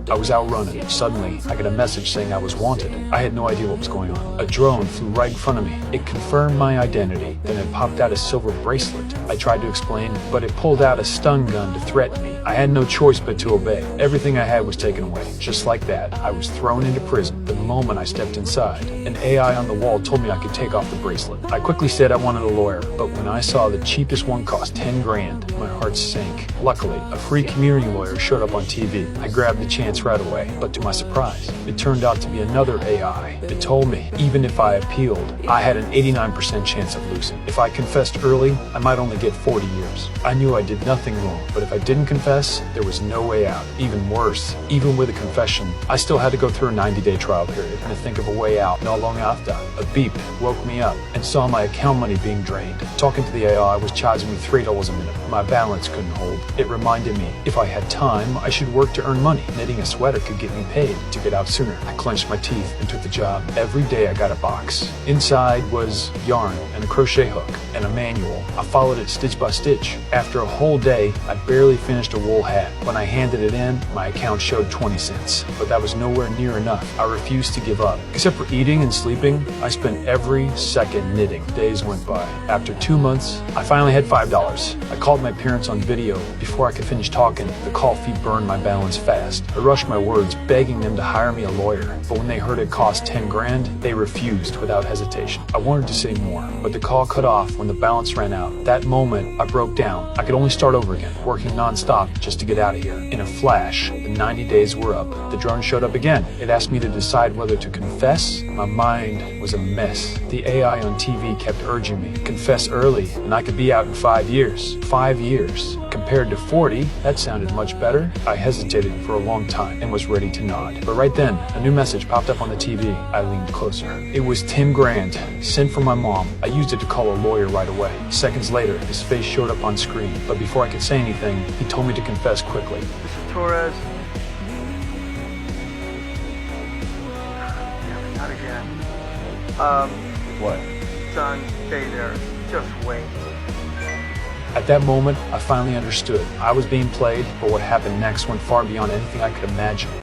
I was out running. Suddenly, I got a message saying I was wanted. I had no idea what was going on. A drone flew right in front of me. It confirmed my identity. Then it popped out a silver bracelet. I tried to explain, but it pulled out a stun gun to threaten me. I had no choice but to obey. Everything I had was taken away. Just like that, I was thrown into prison. The moment I stepped inside, an AI on the wall told me I could take off the bracelet. I quickly said I wanted a lawyer, but when I saw the cheapest one cost 10 grand, my heart sank. Luckily, a free community lawyer showed up on TV. I grabbed the chance right away, but to my surprise, it turned out to be another AI. It told me, even if I appealed, I had an 89% chance of losing. If I confessed early, I might only get 40 years. I knew I did nothing wrong, but if I didn't confess, there was no way out. Even worse, even with a confession, I still had to go through a 90-day trial period. And to think of a way out, not long after, a beep woke me up and saw my account money being drained. Talking to the AI was charging me $3 a minute. My balance couldn't hold. It reminded me, if I had time, I should work to earn money. Knitting a sweater could get me paid to get out sooner. I clenched my teeth and took the job. Every day I got a box. Inside was yarn and a crochet hook and a manual. I followed it stitch by stitch. After a whole day, I barely finished a wool hat. When I handed it in, my account showed 20 cents. But that was nowhere near enough. I refused to give up. Except for eating and sleeping, I spent every second knitting. Days went by. After 2 months, I finally had $5. I called my parents on video. Before I could finish talking, the call fee burned my balance fast. I rushed my words, begging them to hire me a lawyer. But when they heard it cost 10 grand, they refused without hesitation. I wanted to say more, but the call cut off when the balance ran out. That moment, I broke down. I could only start over again, working nonstop just to get out of here. In a flash, the 90 days were up. The drone showed up again. It asked me to decide whether to confess. My mind was a mess. The AI on TV kept urging me, confess early, and I could be out in 5 years. 5 years. Compared to 40, that sounded much better. I hesitated for a long time and was ready to nod. But right then, a new message popped up on the TV. I leaned closer. It was 10 grand, sent from my mom. I used it to call a lawyer right away. Seconds later, his face showed up on screen. But before I could say anything, he told me to confess quickly. Mr. Torres. Not again. What? Son, stay there. Just wait. At that moment, I finally understood. I was being played, but what happened next went far beyond anything I could imagine.